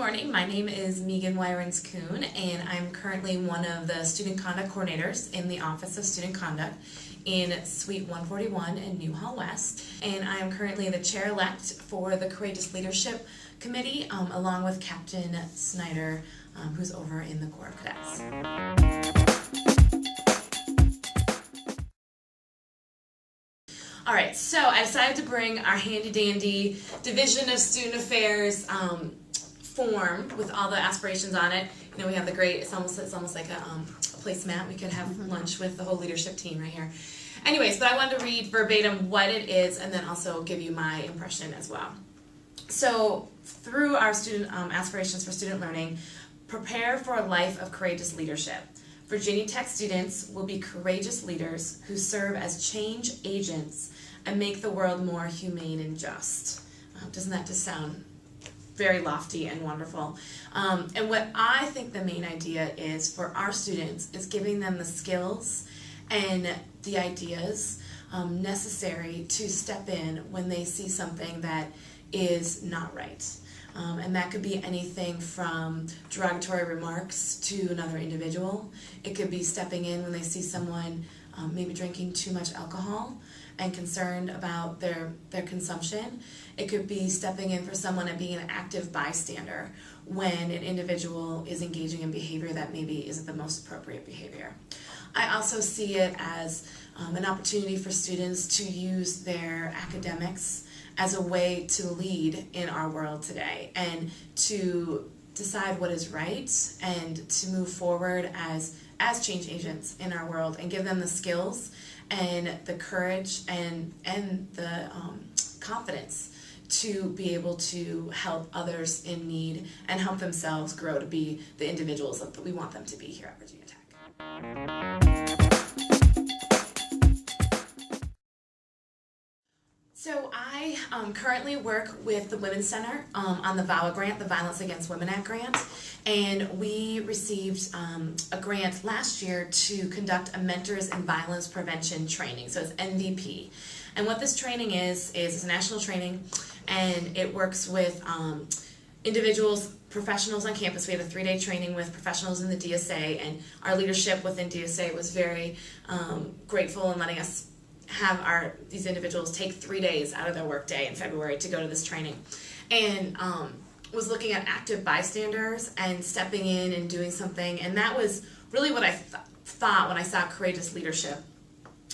morning. My name is Megan Wyrens-Kuhn, and I'm currently one of the student conduct coordinators in the Office of Student Conduct in Suite 141 in Newhall West. And I am currently the chair-elect for the Courageous Leadership Committee, along with Captain Snyder, who's over in the Corps of Cadets. All right, so I decided to bring our handy-dandy Division of Student Affairs form with all the aspirations on it. You know, we have the great, it's almost like a placemat. We could have lunch with the whole leadership team right here. Anyways, but I wanted to read verbatim what it is and then also give you my impression as well. So through our student aspirations for student learning, prepare for a life of courageous leadership. Virginia Tech students will be courageous leaders who serve as change agents and make the world more humane and just. Doesn't that just sound very lofty and wonderful? And what I think the main idea is for our students is giving them the skills and the ideas necessary to step in when they see something that is not right. And that could be anything from derogatory remarks to another individual. It could be stepping in when they see someone maybe drinking too much alcohol and concerned about their consumption. It could be stepping in for someone and being an active bystander when an individual is engaging in behavior that maybe isn't the most appropriate behavior. I also see it as an opportunity for students to use their academics as a way to lead in our world today and to decide what is right and to move forward as change agents in our world and give them the skills and the courage and the confidence to be able to help others in need and help themselves grow to be the individuals that we want them to be here at Virginia Tech. So I currently work with the Women's Center on the VAWA grant, the Violence Against Women Act grant, and we received a grant last year to conduct a Mentors in Violence Prevention training, so it's MVP. And what this training is it's a national training, and it works with individuals, professionals on campus. We had a 3-day training with professionals in the DSA, and our leadership within DSA was very grateful in letting us have these individuals take 3 days out of their workday in February to go to this training, and was looking at active bystanders and stepping in and doing something, and that was really what I thought when I saw courageous leadership.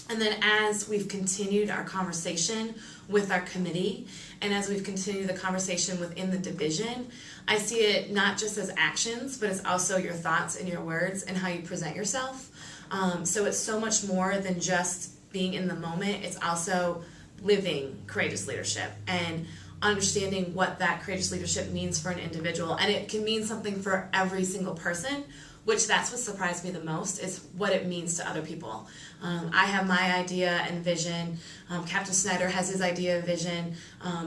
And then as we've continued our conversation with our committee and as we've continued the conversation within the division, I see it not just as actions, but it's also your thoughts and your words and how you present yourself. So it's so much more than just being in the moment. It's also living courageous leadership and understanding what that courageous leadership means for an individual. And it can mean something for every single person, which that's what surprised me the most, is what it means to other people. I have my idea and vision. Captain Snyder has his idea and vision.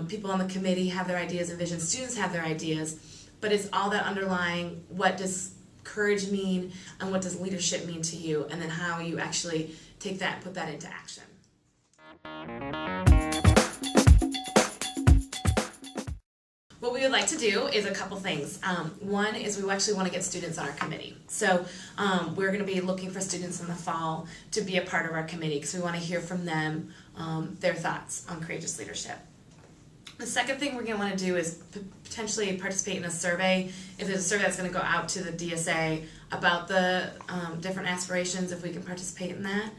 People on the committee have their ideas and vision. Students have their ideas. But it's all that underlying, what does courage mean and what does leadership mean to you, and then how you actually take that and put that into action. What we would like to do is a couple things. One is we actually want to get students on our committee. So we're going to be looking for students in the fall to be a part of our committee because we want to hear from them their thoughts on courageous leadership. The second thing we're going to want to do is potentially participate in a survey. If there's a survey that's going to go out to the DSA about the different aspirations, if we can participate in that.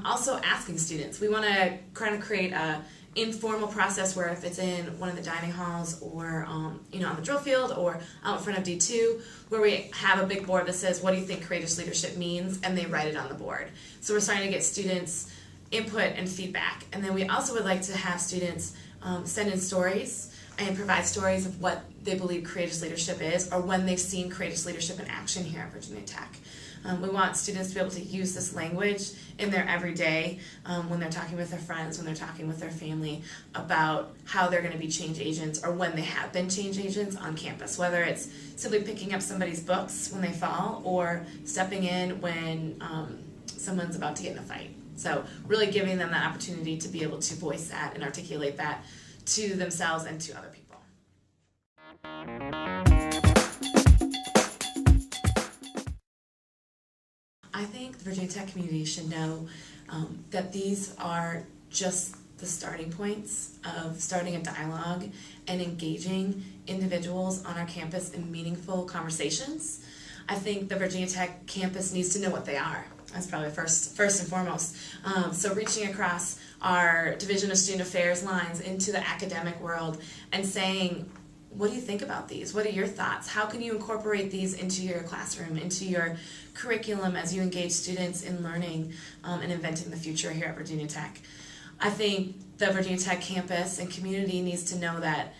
Also asking students. We want to kind of create a informal process where if it's in one of the dining halls or on the drill field or out in front of D2, where we have a big board that says, what do you think courageous leadership means? And they write it on the board. So we're starting to get students' input and feedback. And then we also would like to have students send in stories and provide stories of what they believe courageous leadership is or when they've seen courageous leadership in action here at Virginia Tech. We want students to be able to use this language in their everyday when they're talking with their friends, when they're talking with their family about how they're going to be change agents or when they have been change agents on campus, whether it's simply picking up somebody's books when they fall or stepping in when someone's about to get in a fight. So really giving them that opportunity to be able to voice that and articulate that to themselves and to other people. I think the Virginia Tech community should know that these are just the starting points of starting a dialogue and engaging individuals on our campus in meaningful conversations. I think the Virginia Tech campus needs to know what they are. That's probably first and foremost. So reaching across our Division of Student Affairs lines into the academic world and saying, what do you think about these? What are your thoughts? How can you incorporate these into your classroom, into your curriculum as you engage students in learning and inventing the future here at Virginia Tech? I think the Virginia Tech campus and community needs to know that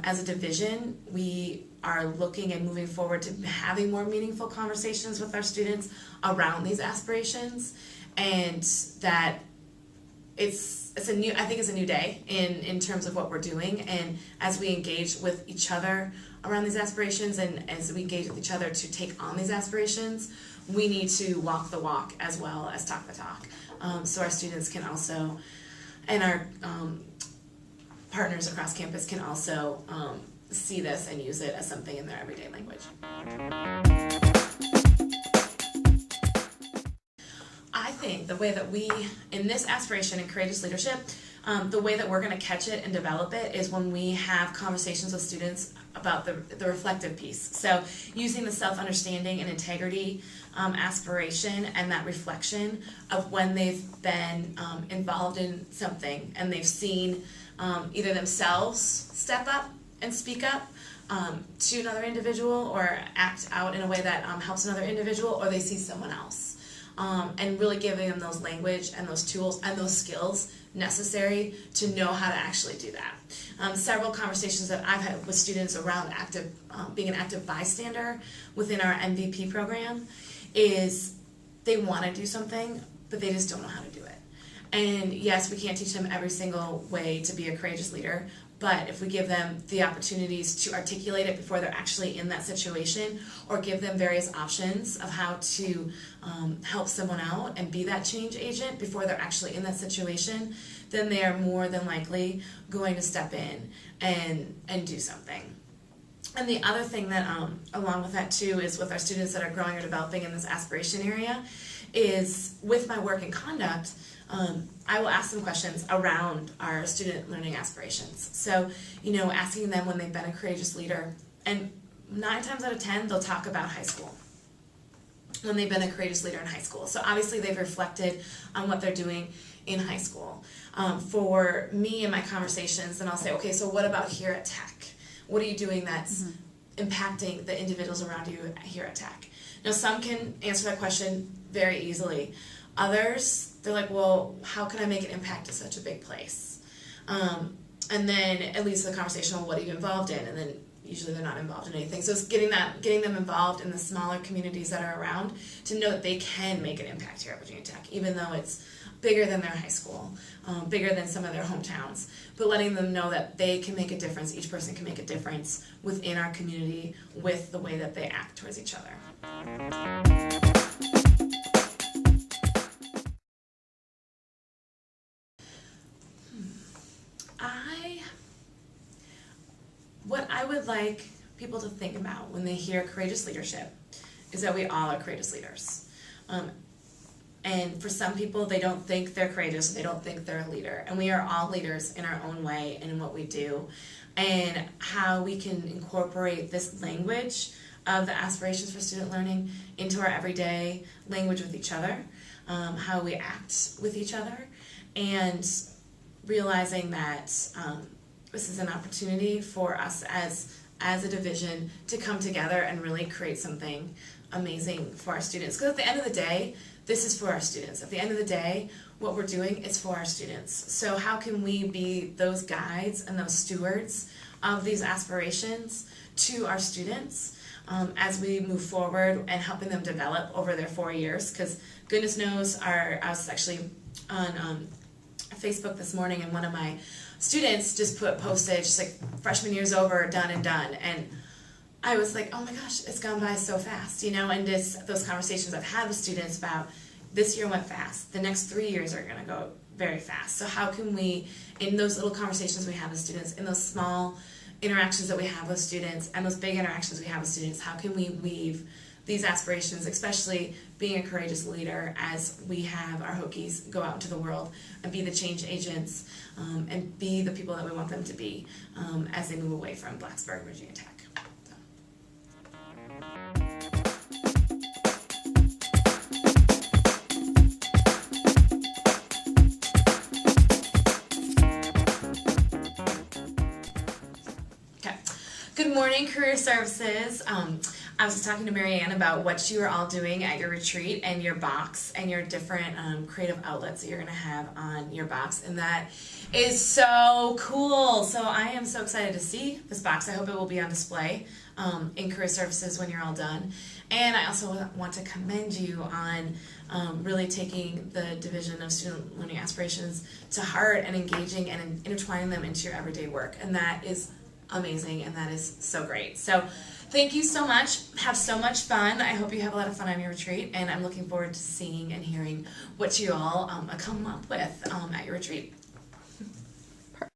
as a division, we are looking and moving forward to having more meaningful conversations with our students around these aspirations, and that I think it's a new day in terms of what we're doing, and as we engage with each other around these aspirations and as we engage with each other to take on these aspirations, we need to walk the walk as well as talk the talk. So our students can also, and our partners across campus can also see this and use it as something in their everyday language. I think the way that we, in this aspiration and courageous leadership, the way that we're going to catch it and develop it is when we have conversations with students about the reflective piece. So using the self-understanding and integrity aspiration and that reflection of when they've been involved in something and they've seen either themselves step up and speak up to another individual or act out in a way that helps another individual, or they see someone else. And really giving them those language and those tools and those skills necessary to know how to actually do that. Several conversations that I've had with students around being an active bystander within our MVP program is they want to do something, but they just don't know how to do it. And yes, we can't teach them every single way to be a courageous leader, but if we give them the opportunities to articulate it before they're actually in that situation, or give them various options of how to help someone out and be that change agent before they're actually in that situation, then they are more than likely going to step in and do something. And the other thing that, along with that too, is with our students that are growing or developing in this aspiration area, is with my work and conduct, I will ask them questions around our student learning aspirations. So, asking them when they've been a courageous leader, and 9 times out of 10, they'll talk about high school, when they've been a courageous leader in high school. So obviously they've reflected on what they're doing in high school. For me in my conversations, then I'll say, okay, so what about here at Tech? What are you doing that's impacting the individuals around you here at Tech? Now, some can answer that question very easily. Others, they're like, well, how can I make an impact to such a big place? And then it leads to the conversation, well, what are you involved in? And then usually they're not involved in anything. So it's getting them involved in the smaller communities that are around to know that they can make an impact here at Virginia Tech, even though it's bigger than their high school, bigger than some of their hometowns, but letting them know that they can make a difference, each person can make a difference within our community with the way that they act towards each other. What I would like people to think about when they hear courageous leadership is that we all are courageous leaders. And for some people, they don't think they're courageous, they don't think they're a leader. And we are all leaders in our own way and in what we do. And how we can incorporate this language of the aspirations for student learning into our everyday language with each other, how we act with each other, and realizing that this is an opportunity for us as a division to come together and really create something amazing for our students. Because at the end of the day, this is for our students. At the end of the day, what we're doing is for our students. So how can we be those guides and those stewards of these aspirations to our students as we move forward and helping them develop over their 4 years? Because goodness knows, I was actually on Facebook this morning, and one of my students just posted just like freshman year's over, done and done, and I was like, oh my gosh, it's gone by so fast, and just those conversations I've had with students about this year went fast, the next 3 years are going to go very fast. So how can we, in those little conversations we have with students, in those small interactions that we have with students and those big interactions we have with students, how can we weave these aspirations, especially being a courageous leader as we have our Hokies go out into the world and be the change agents and be the people that we want them to be as they move away from Blacksburg, Virginia Tech. Good morning, Career Services. I was just talking to Marianne about what you are all doing at your retreat and your box and your different creative outlets that you're going to have on your box, and that is so cool. So I am so excited to see this box. I hope it will be on display in Career Services when you're all done. And I also want to commend you on really taking the Division of Student Learning Aspirations to heart and engaging and intertwining them into your everyday work, and that is amazing, and that is so great. So thank you so much. Have so much fun. I hope you have a lot of fun on your retreat, and I'm looking forward to seeing and hearing what you all come up with at your retreat.